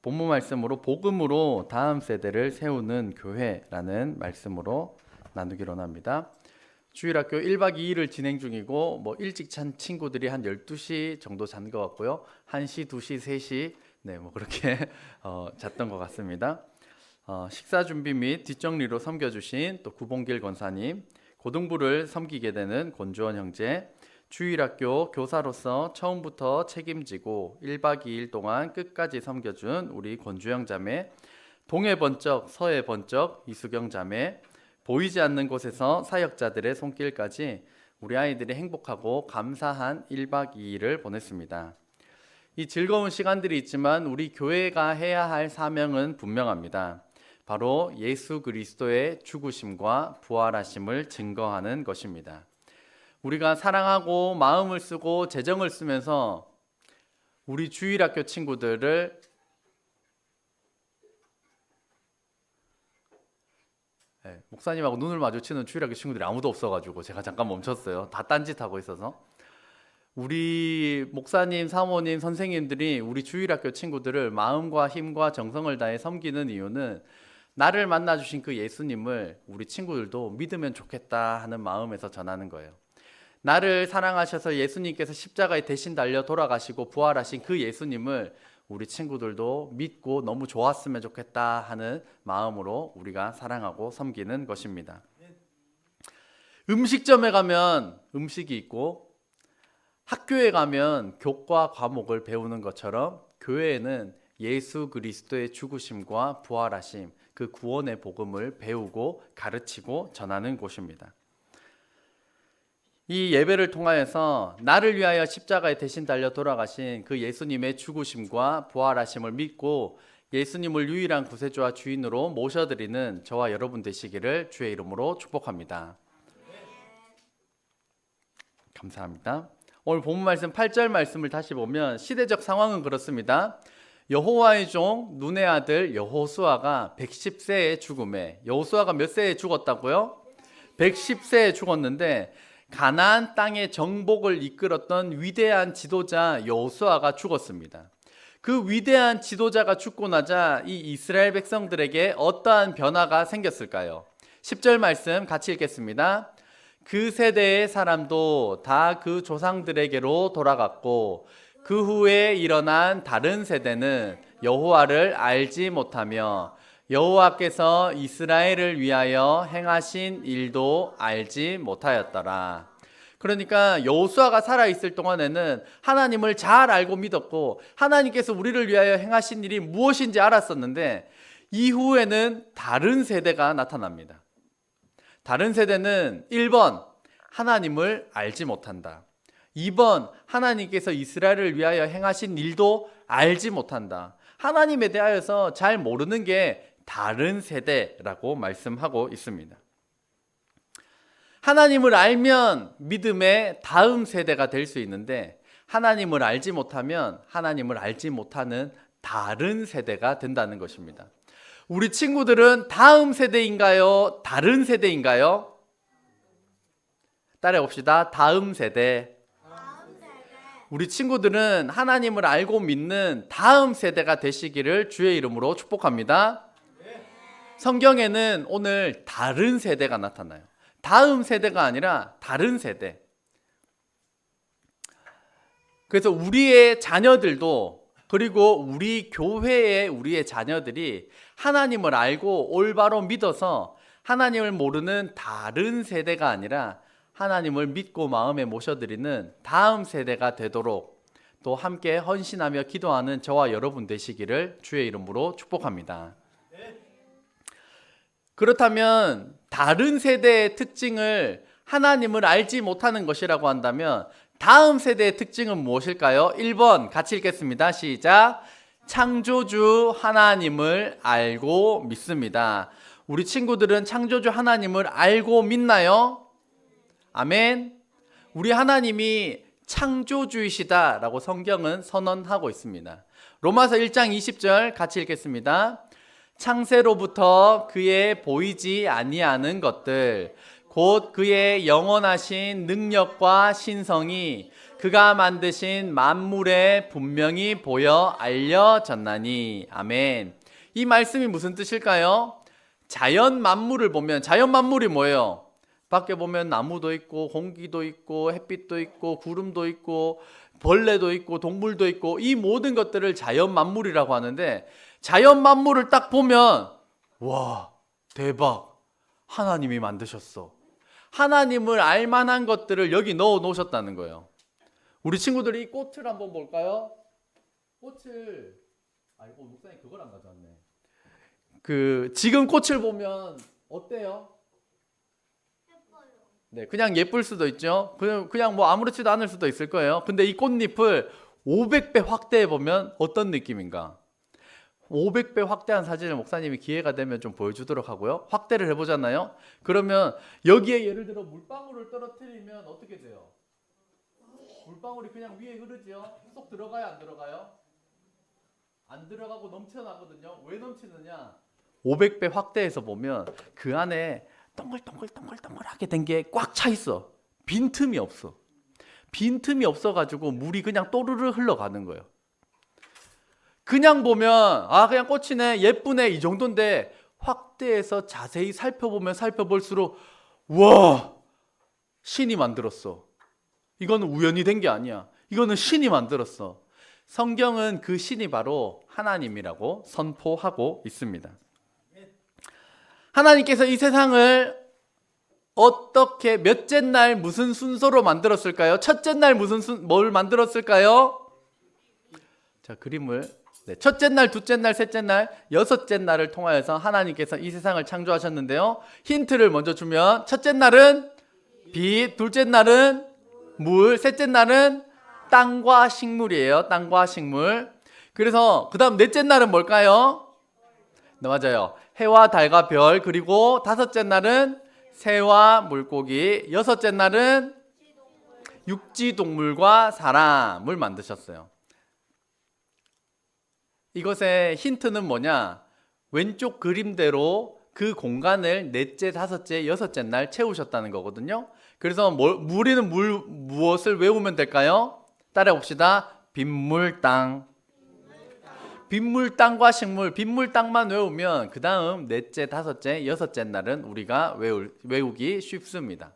본문 말씀으로 복음으로 다음 세대를 세우는 교회라는 말씀으로 나누기로 합니다. 주일학교 1박 2일을 진행 중이고 일찍 잔 친구들이 한 12시 정도 잔 것 같고요. 1시, 2시, 3시 그렇게 잤던 것 같습니다. 식사 준비 및 뒷정리로 섬겨주신 또 구봉길 권사님, 고등부를 섬기게 되는 권주원 형제, 주일학교 교사로서 처음부터 책임지고 1박 2일 동안 끝까지 섬겨준 우리 권주영 자매, 동해 번쩍 서해 번쩍 이수경 자매, 보이지 않는 곳에서 사역자들의 손길까지 우리 아이들이 행복하고 감사한 1박 2일을 보냈습니다. 이 즐거운 시간들이 있지만 우리 교회가 해야 할 사명은 분명합니다. 바로 예수 그리스도의 죽으심과 부활하심을 증거하는 것입니다. 우리가 사랑하고 마음을 쓰고 재정을 쓰면서 우리 주일학교 친구들을 목사님하고 눈을 마주치는 주일학교 친구들이 아무도 없어가지고 제가 잠깐 멈췄어요. 다 딴짓하고 있어서. 우리 목사님, 사모님, 선생님들이 우리 주일학교 친구들을 마음과 힘과 정성을 다해 섬기는 이유는 나를 만나주신 그 예수님을 우리 친구들도 믿으면 좋겠다 하는 마음에서 전하는 거예요. 나를 사랑하셔서 예수님께서 십자가에 대신 달려 돌아가시고 부활하신 그 예수님을 우리 친구들도 믿고 너무 좋았으면 좋겠다 하는 마음으로 우리가 사랑하고 섬기는 것입니다. 음식점에 가면 음식이 있고 학교에 가면 교과 과목을 배우는 것처럼 교회에는 예수 그리스도의 죽으심과 부활하심, 그 구원의 복음을 배우고 가르치고 전하는 곳입니다. 이 예배를 통하여서 나를 위하여 십자가에 대신 달려 돌아가신 그 예수님의 죽으심과 부활하심을 믿고 예수님을 유일한 구세주와 주인으로 모셔드리는 저와 여러분 되시기를 주의 이름으로 축복합니다. 감사합니다. 오늘 본문 말씀 8절 말씀을 다시 보면 시대적 상황은 그렇습니다. 여호와의 종 눈의 아들 여호수아가 110세의 죽음에, 여호수아가 몇 세에 죽었다고요? 110세에 죽었는데 가나안 땅의 정복을 이끌었던 위대한 지도자 여호수아가 죽었습니다. 그 위대한 지도자가 죽고 나자 이 이스라엘 백성들에게 어떠한 변화가 생겼을까요? 10절 말씀 같이 읽겠습니다. 그 세대의 사람도 다 그 조상들에게로 돌아갔고 그 후에 일어난 다른 세대는 여호와를 알지 못하며 여호와께서 이스라엘을 위하여 행하신 일도 알지 못하였더라. 그러니까 여호수아가 살아있을 동안에는 하나님을 잘 알고 믿었고 하나님께서 우리를 위하여 행하신 일이 무엇인지 알았었는데 이후에는 다른 세대가 나타납니다. 다른 세대는 1번 하나님을 알지 못한다. 2번 하나님께서 이스라엘을 위하여 행하신 일도 알지 못한다. 하나님에 대하여서 잘 모르는 게 다른 세대라고 말씀하고 있습니다. 하나님을 알면 믿음의 다음 세대가 될 수 있는데 하나님을 알지 못하면 하나님을 알지 못하는 다른 세대가 된다는 것입니다. 우리 친구들은 다음 세대인가요? 다른 세대인가요? 따라해 봅시다. 다음 세대. 우리 친구들은 하나님을 알고 믿는 다음 세대가 되시기를 주의 이름으로 축복합니다. 성경에는 오늘 다른 세대가 나타나요. 다음 세대가 아니라 다른 세대. 그래서 우리의 자녀들도 그리고 우리 교회의 우리의 자녀들이 하나님을 알고 올바로 믿어서 하나님을 모르는 다른 세대가 아니라 하나님을 믿고 마음에 모셔드리는 다음 세대가 되도록 또 함께 헌신하며 기도하는 저와 여러분 되시기를 주의 이름으로 축복합니다. 그렇다면 다른 세대의 특징을 하나님을 알지 못하는 것이라고 한다면 다음 세대의 특징은 무엇일까요? 1번 같이 읽겠습니다. 시작. 창조주 하나님을 알고 믿습니다. 우리 친구들은 창조주 하나님을 알고 믿나요? 아멘. 우리 하나님이 창조주이시다라고 성경은 선언하고 있습니다. 로마서 1장 20절 같이 읽겠습니다. 창세로부터 그의 보이지 아니하는 것들 곧 그의 영원하신 능력과 신성이 그가 만드신 만물에 분명히 보여 알려졌나니. 아멘. 이 말씀이 무슨 뜻일까요? 자연 만물을 보면, 자연 만물이 뭐예요? 밖에 보면 나무도 있고 공기도 있고 햇빛도 있고 구름도 있고 벌레도 있고 동물도 있고, 이 모든 것들을 자연 만물이라고 하는데, 자연 만물을 딱 보면 와, 대박, 하나님이 만드셨어. 하나님을 알만한 것들을 여기 넣어 놓으셨다는 거예요. 우리 친구들이 이 꽃을 한번 볼까요? 꽃을, 아이고 목사님 그걸 안 가져왔네. 지금 꽃을 보면 어때요? 네, 그냥 예쁠 수도 있죠. 그냥 뭐 아무렇지도 않을 수도 있을 거예요. 근데 이 꽃잎을 500배 확대해 보면 어떤 느낌인가? 500배 확대한 사진을 목사님이 기회가 되면 좀 보여주도록 하고요. 확대를 해보잖아요. 그러면 여기에 예를 들어 물방울을 떨어뜨리면 어떻게 돼요? 물방울이 그냥 위에 흐르죠. 쏙 들어가요, 안 들어가요? 안 들어가고 넘쳐나거든요. 왜 넘치느냐? 500배 확대해서 보면 그 안에 동글동글동글동글하게 된 게 꽉 차 있어. 빈틈이 없어. 빈틈이 없어가지고 물이 그냥 또르르 흘러가는 거예요. 그냥 보면 그냥 꽃이네, 예쁘네, 이 정도인데 확대해서 자세히 살펴보면 살펴볼수록 와, 신이 만들었어. 이거는 우연히 된 게 아니야. 이거는 신이 만들었어. 성경은 그 신이 바로 하나님이라고 선포하고 있습니다. 하나님께서 이 세상을 어떻게 몇째 날 무슨 순서로 만들었을까요? 첫째 날 뭘 만들었을까요? 자, 그림을, 첫째 날, 둘째 날, 셋째 날, 여섯째 날을 통하여서 하나님께서 이 세상을 창조하셨는데요. 힌트를 먼저 주면, 첫째 날은 빛, 둘째 날은 물, 셋째 날은 땅과 식물이에요. 땅과 식물. 그래서 그 다음 넷째 날은 뭘까요? 네, 맞아요. 해와 달과 별. 그리고 다섯째 날은 새와 물고기. 여섯째 날은 육지동물과 사람을 만드셨어요. 이것의 힌트는 뭐냐? 왼쪽 그림대로 그 공간을 넷째, 다섯째, 여섯째 날 채우셨다는 거거든요. 그래서 우리는 무엇을 외우면 될까요? 따라해 봅시다. 빗물, 땅. 빗물, 땅과 식물. 빗물, 땅만 외우면 그 다음 넷째, 다섯째, 여섯째 날은 우리가 외우기 쉽습니다.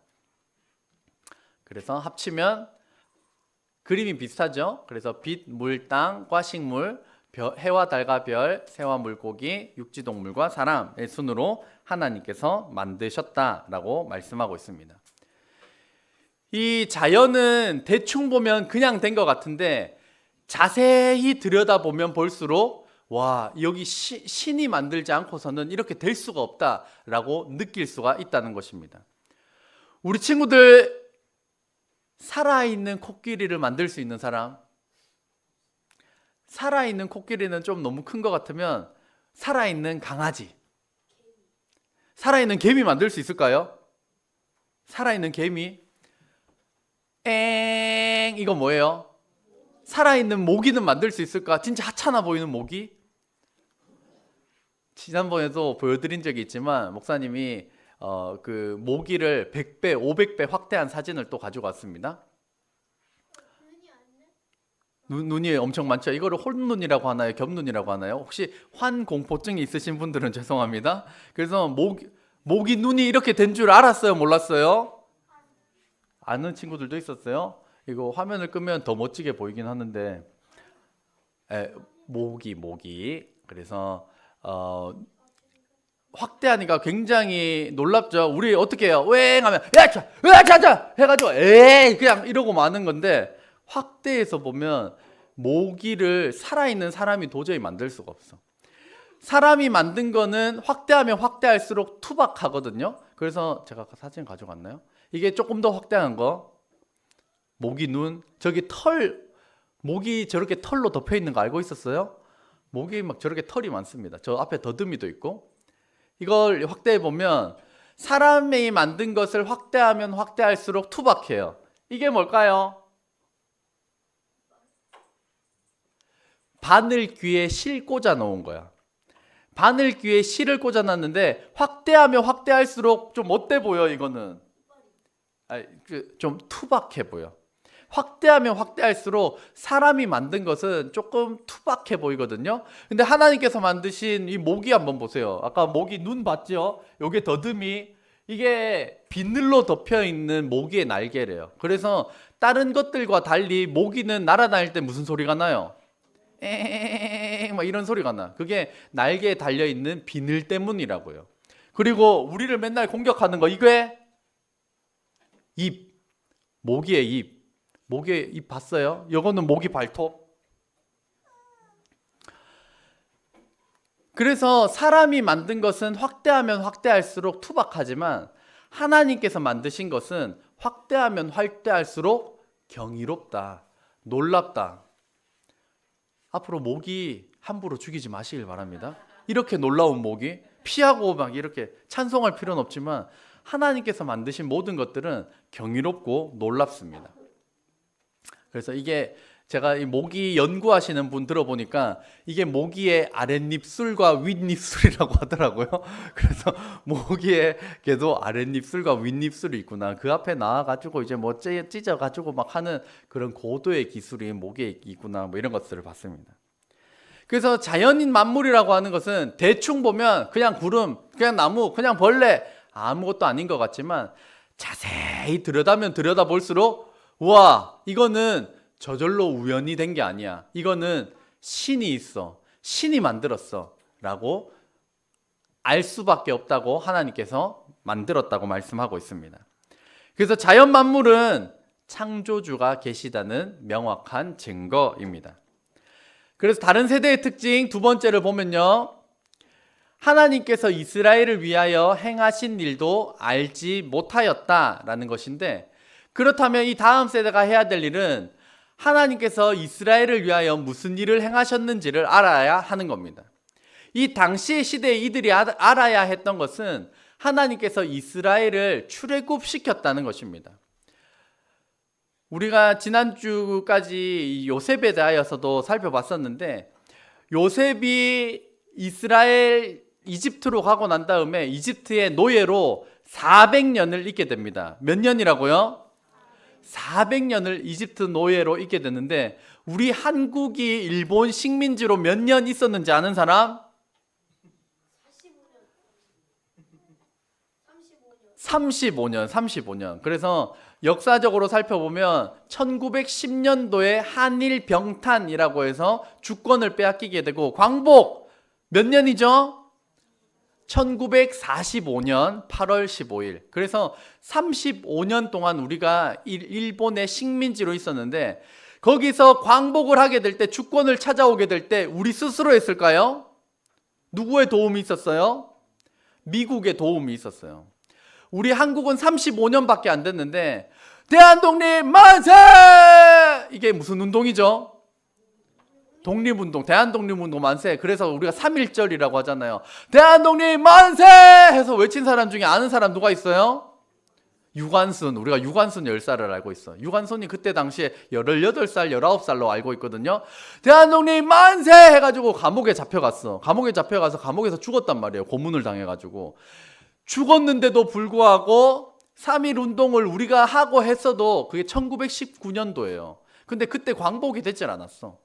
그래서 합치면 그림이 비슷하죠. 그래서 빛, 물, 땅과 식물, 해와 달과 별, 새와 물고기, 육지동물과 사람의 순으로 하나님께서 만드셨다라고 말씀하고 있습니다. 이 자연은 대충 보면 그냥 된 것 같은데 자세히 들여다보면 볼수록 와, 여기 신이 만들지 않고서는 이렇게 될 수가 없다라고 느낄 수가 있다는 것입니다. 우리 친구들, 살아있는 코끼리를 만들 수 있는 사람? 살아있는 코끼리는 좀 너무 큰 것 같으면 살아있는 강아지, 살아있는 개미 만들 수 있을까요? 살아있는 개미? 이거 뭐예요? 살아있는 모기는 만들 수 있을까? 진짜 하찮아 보이는 모기? 지난번에도 보여드린 적이 있지만 목사님이 그 모기를 100배, 500배 확대한 사진을 또 가지고 왔습니다. 눈이 엄청 많죠. 이거를 혼눈이라고 하나요? 겹눈이라고 하나요? 혹시 환공포증이 있으신 분들은 죄송합니다. 그래서 모기 눈이 이렇게 된 줄 알았어요? 몰랐어요? 아는 친구들도 있었어요. 이거 화면을 끄면 더 멋지게 보이긴 하는데 모기. 그래서 확대하니까 굉장히 놀랍죠. 우리 어떻게 해요? 웽 하면 으아차 해가지고 그냥 이러고 마는 건데, 확대해서 보면 모기를 살아있는 사람이 도저히 만들 수가 없어. 사람이 만든 거는 확대하면 확대할수록 투박하거든요. 그래서 제가 아까 사진 가져갔나요? 이게 조금 더 확대한 거, 모기 눈, 저기 모기 저렇게 털로 덮여 있는 거 알고 있었어요? 모기 막 저렇게 털이 많습니다. 저 앞에 더듬이도 있고. 이걸 확대해 보면 사람이 만든 것을 확대하면 확대할수록 투박해요. 이게 뭘까요? 바늘 귀에 실 꽂아 놓은 거야. 바늘 귀에 실을 꽂아 놨는데 확대하면 확대할수록 좀 어때 보여? 이거는 좀 투박해 보여. 확대하면 확대할수록 사람이 만든 것은 조금 투박해 보이거든요. 근데 하나님께서 만드신 이 모기 한번 보세요. 아까 모기 눈 봤죠? 요게 더듬이, 이게 비늘로 덮여 있는 모기의 날개래요. 그래서 다른 것들과 달리 모기는 날아다닐 때 무슨 소리가 나요? 에엥 막 이런 소리가 나. 그게 날개에 달려 있는 비늘 때문이라고요. 그리고 우리를 맨날 공격하는 거, 이게 입, 모기의 입. 모기의 입 봤어요? 이거는 모기 발톱. 그래서 사람이 만든 것은 확대하면 확대할수록 투박하지만 하나님께서 만드신 것은 확대하면 확대할수록 경이롭다, 놀랍다. 앞으로 모기 함부로 죽이지 마시길 바랍니다. 이렇게 놀라운 모기 피하고 막 이렇게 찬송할 필요는 없지만 하나님께서 만드신 모든 것들은 경이롭고 놀랍습니다. 그래서 이게 제가 이 모기 연구하시는 분 들어보니까 이게 모기의 아랫입술과 윗입술이라고 하더라고요. 그래서 모기에게도 아랫입술과 윗입술이 있구나. 그 앞에 나와가지고 이제 뭐 찢어가지고 막 하는 그런 고도의 기술이 모기에 있구나. 뭐 이런 것들을 봤습니다. 그래서 자연인 만물이라고 하는 것은 대충 보면 그냥 구름, 그냥 나무, 그냥 벌레 아무것도 아닌 것 같지만 자세히 들여다면 들여다볼수록 와, 이거는 저절로 우연히 된 게 아니야. 이거는 신이 있어. 신이 만들었어. 라고 알 수밖에 없다고 하나님께서 만들었다고 말씀하고 있습니다. 그래서 자연 만물은 창조주가 계시다는 명확한 증거입니다. 그래서 다른 세대의 특징 두 번째를 보면요. 하나님께서 이스라엘을 위하여 행하신 일도 알지 못하였다라는 것인데, 그렇다면 이 다음 세대가 해야 될 일은 하나님께서 이스라엘을 위하여 무슨 일을 행하셨는지를 알아야 하는 겁니다. 이 당시 시대에 이들이 알아야 했던 것은 하나님께서 이스라엘을 출애굽시켰다는 것입니다. 우리가 지난주까지 요셉에 대하여서도 살펴봤었는데, 요셉이 이집트로 가고 난 다음에 이집트의 노예로 400년을 있게 됩니다. 몇 년이라고요? 400년을 이집트 노예로 있게 됐는데, 우리 한국이 일본 식민지로 몇 년 있었는지 아는 사람? 35년. 그래서 역사적으로 살펴보면 1910년도에 한일 병탄이라고 해서 주권을 빼앗기게 되고, 광복 몇 년이죠? 1945년 8월 15일. 그래서 35년 동안 우리가 일본의 식민지로 있었는데, 거기서 광복을 하게 될 때, 주권을 찾아오게 될 때 우리 스스로 했을까요? 누구의 도움이 있었어요? 미국의 도움이 있었어요. 우리 한국은 35년밖에 안 됐는데 대한독립 만세! 이게 무슨 운동이죠? 독립운동, 대한독립운동 만세. 그래서 우리가 3.1절이라고 하잖아요. 대한독립 만세! 해서 외친 사람 중에 아는 사람 누가 있어요? 유관순. 우리가 유관순 열사를 알고 있어. 유관순이 그때 당시에 18살, 19살로 알고 있거든요. 대한독립 만세! 해가지고 감옥에 잡혀갔어. 감옥에 잡혀가서 감옥에서 죽었단 말이에요. 고문을 당해가지고. 죽었는데도 불구하고 3.1 운동을 우리가 하고 했어도 그게 1919년도예요. 근데 그때 광복이 되질 않았어.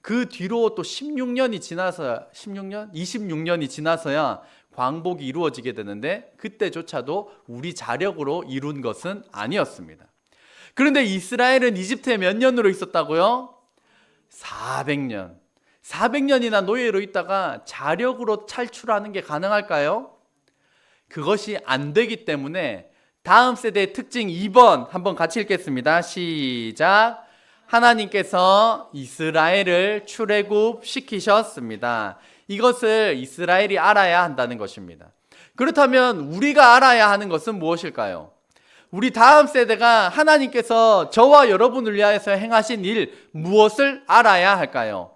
그 뒤로 또 16년이 지나서 26년이 지나서야 광복이 이루어지게 되는데, 그때조차도 우리 자력으로 이룬 것은 아니었습니다. 그런데 이스라엘은 이집트에 몇 년으로 있었다고요? 400년. 400년이나 노예로 있다가 자력으로 탈출하는 게 가능할까요? 그것이 안 되기 때문에 다음 세대의 특징 2번 한번 같이 읽겠습니다. 시작. 하나님께서 이스라엘을 출애굽시키셨습니다. 이것을 이스라엘이 알아야 한다는 것입니다. 그렇다면 우리가 알아야 하는 것은 무엇일까요? 우리 다음 세대가 하나님께서 저와 여러분을 위하여서 행하신 일, 무엇을 알아야 할까요?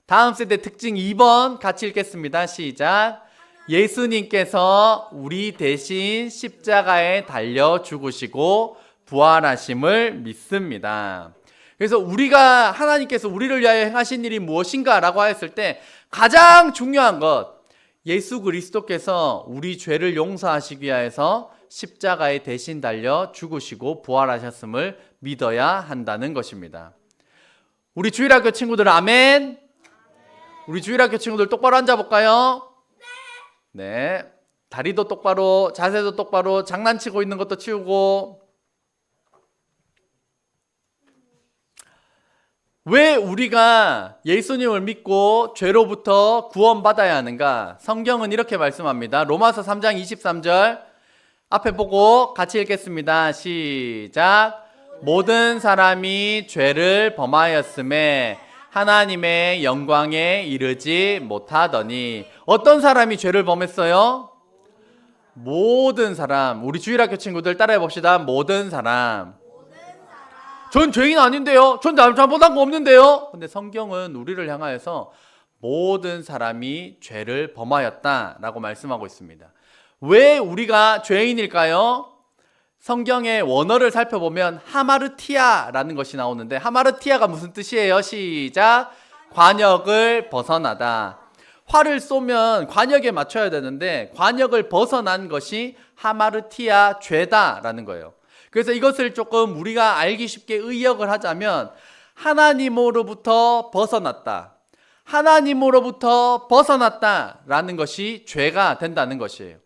다음 세대 특징 2번 같이 읽겠습니다. 시작. 예수님께서 우리 대신 십자가에 달려 죽으시고 부활하심을 믿습니다. 그래서 우리가 하나님께서 우리를 위하여 행하신 일이 무엇인가 라고 했을 때 가장 중요한 것, 예수 그리스도께서 우리 죄를 용서하시기 위하여서 십자가에 대신 달려 죽으시고 부활하셨음을 믿어야 한다는 것입니다. 우리 주일학교 친구들 아멘? 우리 주일학교 친구들 똑바로 앉아볼까요? 네. 다리도 똑바로, 자세도 똑바로, 장난치고 있는 것도 치우고. 왜 우리가 예수님을 믿고 죄로부터 구원받아야 하는가? 성경은 이렇게 말씀합니다. 로마서 3장 23절 앞에 보고 같이 읽겠습니다. 시작. 모든 사람이 죄를 범하였음에 하나님의 영광에 이르지 못하더니. 어떤 사람이 죄를 범했어요? 모든 사람. 우리 주일학교 친구들 따라해 봅시다. 모든 사람. 전 죄인 아닌데요. 전 잘못한 거 없는데요. 근데 성경은 우리를 향하여서 모든 사람이 죄를 범하였다라고 말씀하고 있습니다. 왜 우리가 죄인일까요? 성경의 원어를 살펴보면 하마르티아라는 것이 나오는데, 하마르티아가 무슨 뜻이에요? 시작. 관역을 벗어나다. 활을 쏘면 관역에 맞춰야 되는데 관역을 벗어난 것이 하마르티아 죄다라는 거예요. 그래서 이것을 조금 우리가 알기 쉽게 의역을 하자면 하나님으로부터 벗어났다. 하나님으로부터 벗어났다라는 것이 죄가 된다는 것이에요.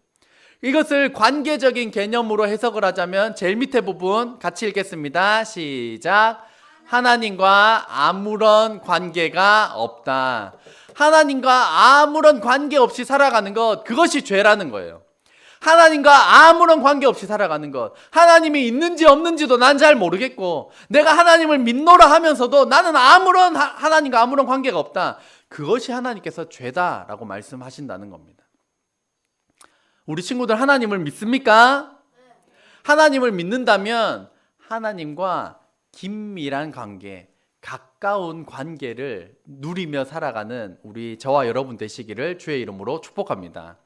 이것을 관계적인 개념으로 해석을 하자면 제일 밑에 부분 같이 읽겠습니다. 시작. 하나님과 아무런 관계가 없다. 하나님과 아무런 관계 없이 살아가는 것, 그것이 죄라는 거예요. 하나님과 아무런 관계 없이 살아가는 것, 하나님이 있는지 없는지도 난 잘 모르겠고 내가 하나님을 믿노라 하면서도 나는 아무런 하나님과 아무런 관계가 없다. 그것이 하나님께서 죄다라고 말씀하신다는 겁니다. 우리 친구들 하나님을 믿습니까? 하나님을 믿는다면 하나님과 긴밀한 관계, 가까운 관계를 누리며 살아가는 우리 저와 여러분 되시기를 주의 이름으로 축복합니다.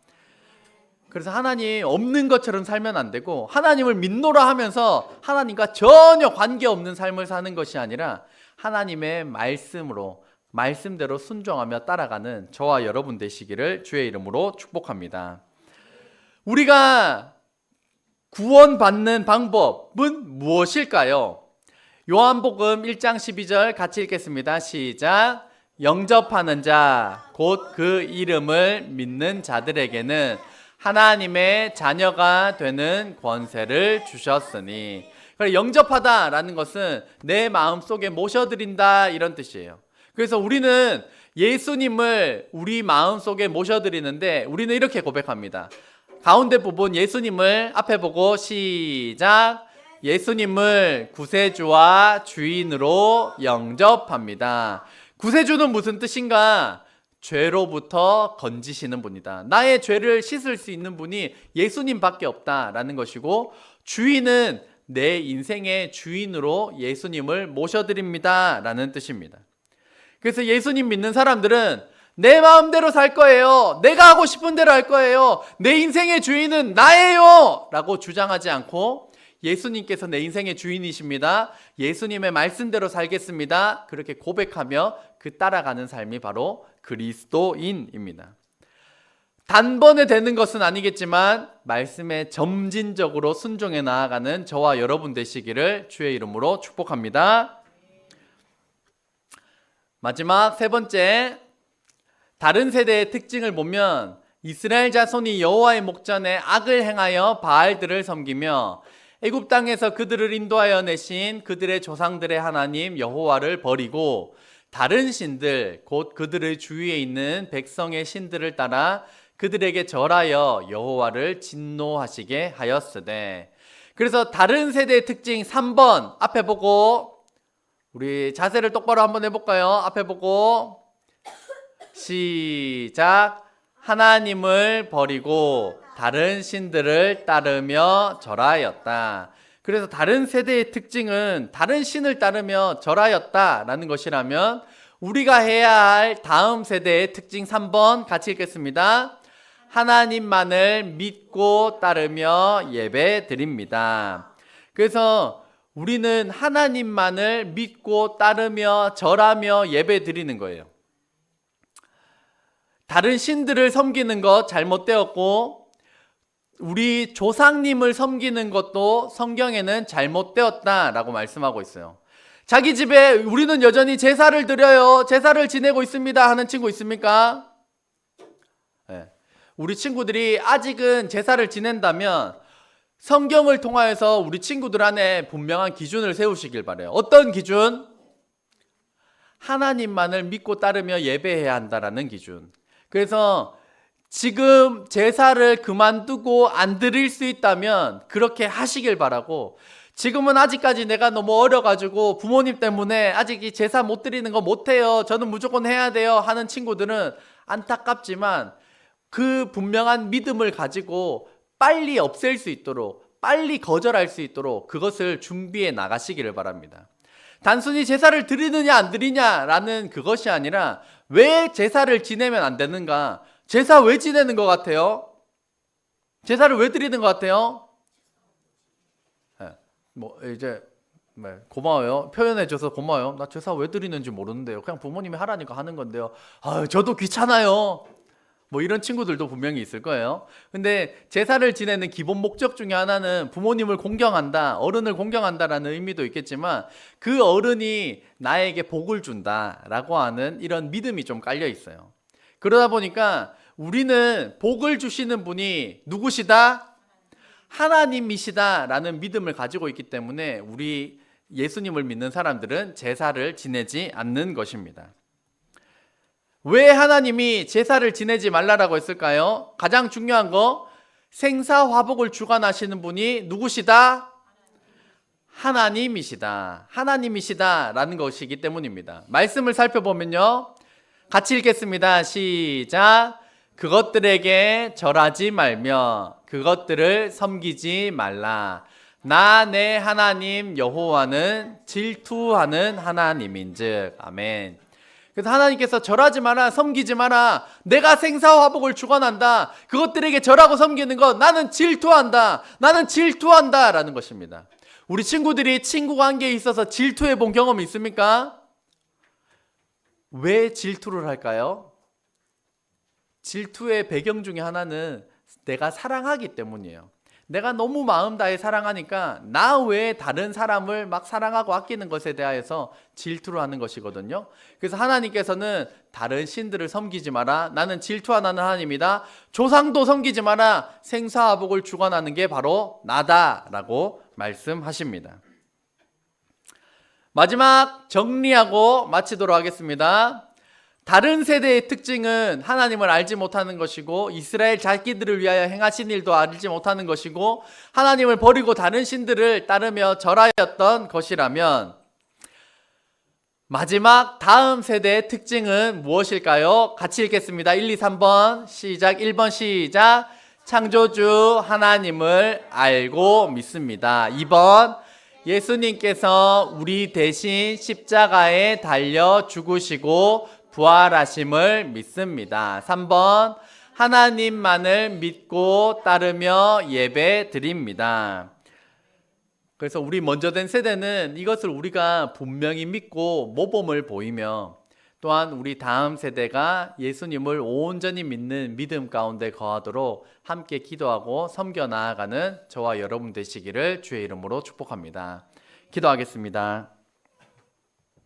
그래서 하나님 없는 것처럼 살면 안 되고 하나님을 믿노라 하면서 하나님과 전혀 관계없는 삶을 사는 것이 아니라 하나님의 말씀대로 순종하며 따라가는 저와 여러분 되시기를 주의 이름으로 축복합니다. 우리가 구원받는 방법은 무엇일까요? 요한복음 1장 12절 같이 읽겠습니다. 시작. 영접하는 자, 곧 그 이름을 믿는 자들에게는 하나님의 자녀가 되는 권세를 주셨으니. 영접하다라는 것은 내 마음속에 모셔드린다 이런 뜻이에요. 그래서 우리는 예수님을 우리 마음속에 모셔드리는데 우리는 이렇게 고백합니다. 가운데 부분 예수님을 앞에 보고 시작. 예수님을 구세주와 주인으로 영접합니다. 구세주는 무슨 뜻인가? 죄로부터 건지시는 분이다. 나의 죄를 씻을 수 있는 분이 예수님밖에 없다라는 것이고, 주인은 내 인생의 주인으로 예수님을 모셔드립니다 라는 뜻입니다. 그래서 예수님 믿는 사람들은 내 마음대로 살 거예요. 내가 하고 싶은 대로 할 거예요. 내 인생의 주인은 나예요 라고 주장하지 않고 예수님께서 내 인생의 주인이십니다. 예수님의 말씀대로 살겠습니다. 그렇게 고백하며 그 따라가는 삶이 바로 그리스도인입니다. 단번에 되는 것은 아니겠지만 말씀에 점진적으로 순종해 나아가는 저와 여러분 되시기를 주의 이름으로 축복합니다. 마지막 세 번째, 다른 세대의 특징을 보면 이스라엘 자손이 여호와의 목전에 악을 행하여 바알들을 섬기며 애굽 땅에서 그들을 인도하여 내신 그들의 조상들의 하나님 여호와를 버리고 다른 신들, 곧 그들의 주위에 있는 백성의 신들을 따라 그들에게 절하여 여호와를 진노하시게 하였으되. 그래서 다른 세대의 특징 3번 앞에 보고 우리 자세를 똑바로 한번 해볼까요? 앞에 보고 시작. 하나님을 버리고 다른 신들을 따르며 절하였다. 그래서 다른 세대의 특징은 다른 신을 따르며 절하였다라는 것이라면 우리가 해야 할 다음 세대의 특징 3번 같이 읽겠습니다. 하나님만을 믿고 따르며 예배 드립니다. 그래서 우리는 하나님만을 믿고 따르며 절하며 예배 드리는 거예요. 다른 신들을 섬기는 것 잘못되었고 우리 조상님을 섬기는 것도 성경에는 잘못되었다라고 말씀하고 있어요. 자기 집에 우리는 여전히 제사를 드려요, 제사를 지내고 있습니다 하는 친구 있습니까? 네. 우리 친구들이 아직은 제사를 지낸다면 성경을 통하여서 우리 친구들 안에 분명한 기준을 세우시길 바라요. 어떤 기준? 하나님만을 믿고 따르며 예배해야 한다라는 기준. 그래서 지금 제사를 그만두고 안 드릴 수 있다면 그렇게 하시길 바라고, 지금은 아직까지 내가 너무 어려가지고 부모님 때문에 아직 이 제사 못 드리는 거 못해요, 저는 무조건 해야 돼요 하는 친구들은 안타깝지만 그 분명한 믿음을 가지고 빨리 없앨 수 있도록, 빨리 거절할 수 있도록 그것을 준비해 나가시기를 바랍니다. 단순히 제사를 드리느냐 안 드리냐라는 그것이 아니라 왜 제사를 지내면 안 되는가? 제사 왜 지내는 것 같아요? 제사를 왜 드리는 것 같아요? 고마워요. 표현해줘서 고마워요. 나 제사 왜 드리는지 모르는데요. 그냥 부모님이 하라니까 하는 건데요. 저도 귀찮아요. 이런 친구들도 분명히 있을 거예요. 근데 제사를 지내는 기본 목적 중에 하나는 부모님을 공경한다, 어른을 공경한다라는 의미도 있겠지만 그 어른이 나에게 복을 준다라고 하는 이런 믿음이 좀 깔려 있어요. 그러다 보니까 우리는 복을 주시는 분이 누구시다? 하나님이시다라는 믿음을 가지고 있기 때문에 우리 예수님을 믿는 사람들은 제사를 지내지 않는 것입니다. 왜 하나님이 제사를 지내지 말라라고 했을까요? 가장 중요한 거, 생사화복을 주관하시는 분이 누구시다? 하나님이시다. 하나님이시다라는 것이기 때문입니다. 말씀을 살펴보면요, 같이 읽겠습니다. 시작. 그것들에게 절하지 말며 그것들을 섬기지 말라. 나 내 하나님 여호와는 질투하는 하나님인즉. 아멘. 그래서 하나님께서 절하지 마라, 섬기지 마라, 내가 생사화복을 주관한다, 그것들에게 절하고 섬기는 것 나는 질투한다, 나는 질투한다 라는 것입니다. 우리 친구들이 친구 관계에 있어서 질투해 본 경험이 있습니까? 왜 질투를 할까요? 질투의 배경 중에 하나는 내가 사랑하기 때문이에요. 내가 너무 마음 다해 사랑하니까 나 외에 다른 사람을 막 사랑하고 아끼는 것에 대하여서 질투를 하는 것이거든요. 그래서 하나님께서는 다른 신들을 섬기지 마라, 나는 질투하는 하나님이다, 조상도 섬기지 마라, 생사화복을 주관하는 게 바로 나다라고 말씀하십니다. 마지막 정리하고 마치도록 하겠습니다. 다른 세대의 특징은 하나님을 알지 못하는 것이고 이스라엘 자기들을 위하여 행하신 일도 알지 못하는 것이고 하나님을 버리고 다른 신들을 따르며 절하였던 것이라면, 마지막 다음 세대의 특징은 무엇일까요? 같이 읽겠습니다. 1, 2, 3번 시작. 1번 시작. 창조주 하나님을 알고 믿습니다. 2번 예수님께서 우리 대신 십자가에 달려 죽으시고 부활하심을 믿습니다. 3번 하나님만을 믿고 따르며 예배 드립니다. 그래서 우리 먼저 된 세대는 이것을 우리가 분명히 믿고 모범을 보이며, 또한 우리 다음 세대가 예수님을 온전히 믿는 믿음 가운데 거하도록 함께 기도하고 섬겨 나아가는 저와 여러분 되시기를 주의 이름으로 축복합니다. 기도하겠습니다.